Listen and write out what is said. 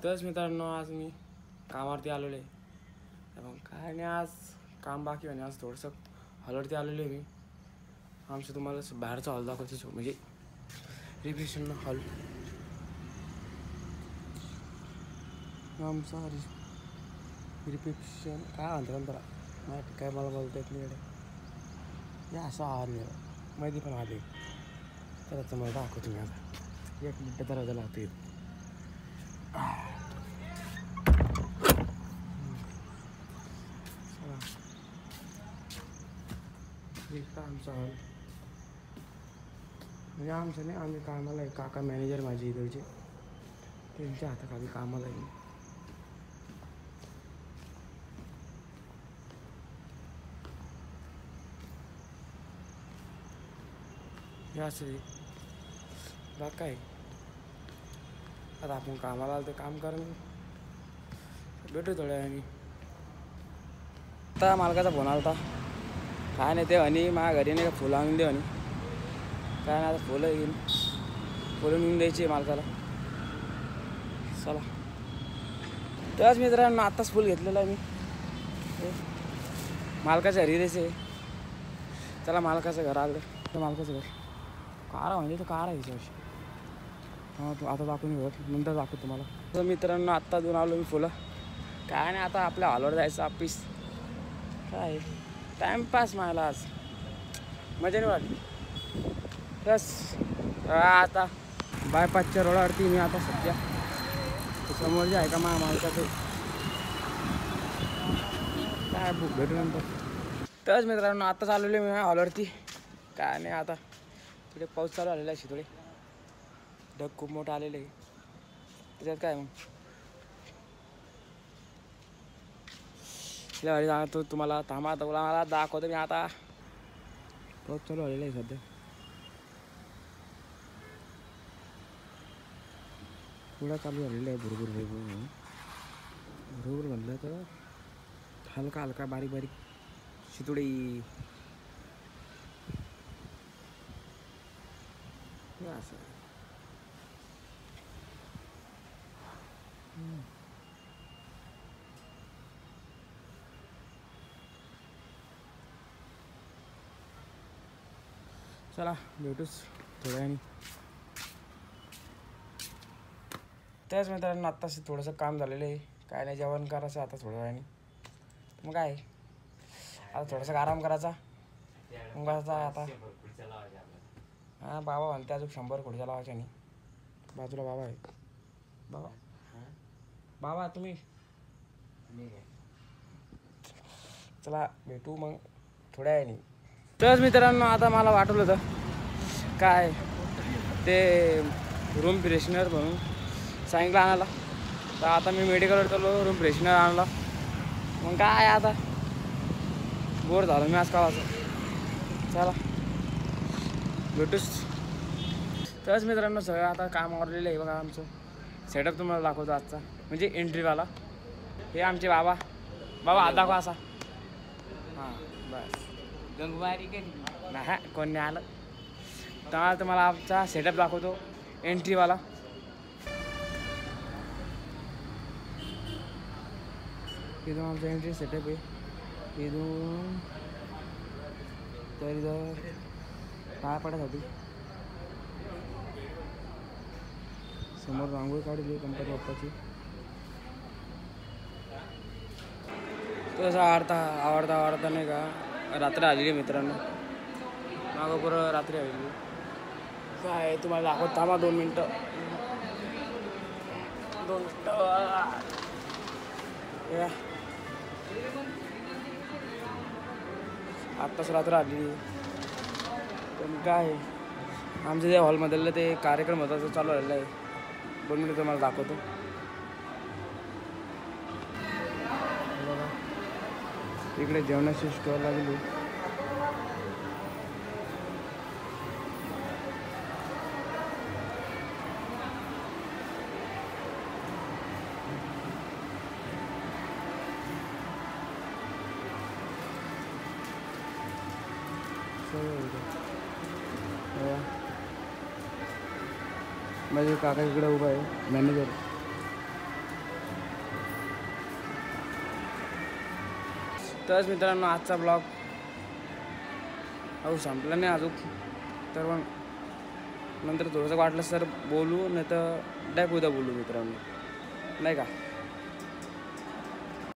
तरच मित्रांनो आज मी कामावरती आलेलो आहे. मग काय नाही आज काम बाकी आहे. आज थोडंसं हॉलवरती आलेलो आहे मी. आमचं तुम्हाला बाहेरचा हॉल दाखवतो, म्हणजे रिसेप्शन हॉल आमचा रिसेप्शन काय म्हणतात त्याला माहिती काय मला बोलता येत नाही. या असं हॉल माहिती पण आले तर मला दाखवतो मी आता. एक मिनटं तर लागते. आमचा हॉल म्हणजे आमचं नाही, आम्ही कामाला आहे. काका मॅनेजर माझे इकडचे, त्यांच्या हाताखाली कामाला आहे. हे असं बाग काय आता आपण कामाला आलं तर काम करून भेटू थोड्या वेळाने. आता मालकाचा फोन आला होता, काय नाही ते आणि माझ्या घरी नाही का फुलं आणून दे आणि काय नाही आता फुलं नेऊन द्यायची आहे मालकाला. चला त्याच मित्रांनो आत्ताच फुल घेतलेलं आहे मी, मालकाच्या घरी द्यायचं आहे. चला मालकाचं घर आलं तर मालकाचं घर कार म्हणजे तो कार आहे याच्यावर्षी. हां तो आता दाखवून घेऊ, नंतर दाखवतो तुम्हाला. तर मित्रांनो आत्ता देऊन आलो मी फुलं. काय नाही आता आपल्या हॉलवर जायचं ऑफिस. काय टाईमपास मला आज मजा नाही वाटली. बस आता बायपासच्या रोडावरती मी आता सध्या समोर जे आहे का माझ्या मालकाचं काय बुक भेटू नंतर. तरच मित्रांनो आता चालवले मी हॉलवरती. काय नाही आता थोडे पाऊस चालू आलेला आहे, थोडे ढग खूप मोठं आलेलं आहे. त्याच्यात काय मग गाडी सांगतो तुम्हाला. थांबा आता मला दाखवतो मी. आता पाऊस चालू आलेला आहे सध्या, पुढं चालू झालेलं आहे. भरपूर म्हणलं तर हलका हलका बारीक बारीक शितोडी असं. चला भेटूच थोड्या वेळाने. त्याच मित्रांनो आत्ताच थोडंसं काम झालेलं आहे. काय नाही जेवण करायचं आता थोड्या वेळाने. मग काय आता थोडासा आराम करायचा. मग बस आता हां बाबा म्हणते अजून 100 खुर्च्या लावायच्या नाही. बाजूला बाबा आहे. बाबा तुम्ही चला भेटू मग थोड्या वेळाने. तर मित्रांनो आता मला वाटलं होतं काय ते रूम फ्रेशनर म्हणून सांगितलं आणायला. तर आता मी मेडिकलवर चाललो रूम फ्रेशनर आणला. मग काय आता बोर झालं मी आज कावाचं. चला भेटूच. तरच मित्रांनो सगळं आता काम आवरलेलं आहे. बघा आमचं सेटअप तुम्हाला दाखवतो आजचा, म्हणजे एंट्रीवाला. हे आमचे बाबा हात दाखवा असा. हां बस गंगवारी नाही कोण नाही आलं. तर तुम्हाला आमचा सेटअप दाखवतो एंट्रीवाला. इथून आमचा एंट्री सेटअप आहे. इथून तर इथं पाय पडायसाठी समोर रांगोळी काढली गणपती बाप्पाची. तसं आवडता नाही का रात्र आलेली मित्रांनो. मागं पुरं रात्री आलेली. काय तुम्हाला दाखवत थांबा 2 मिनटं. आत्ताच रात्र आली. पण काय आमच्या त्या हॉलमधलं ते कार्यक्रम होता तो चालू झालेला आहे. 2 मिनिटं तुम्हाला दाखवतो. इकडे जेवणाची स्टॉल लागली. माझे काका इकडे उभा आहे मॅनेजर. तरच मित्रांनो आजचा ब्लॉग संपला नाही अजून, तर मग नंतर थोडंसं वाटलं सर बोलू, नाही तर डायरेक्ट उद्या बोलू मित्रांनो, नाही का.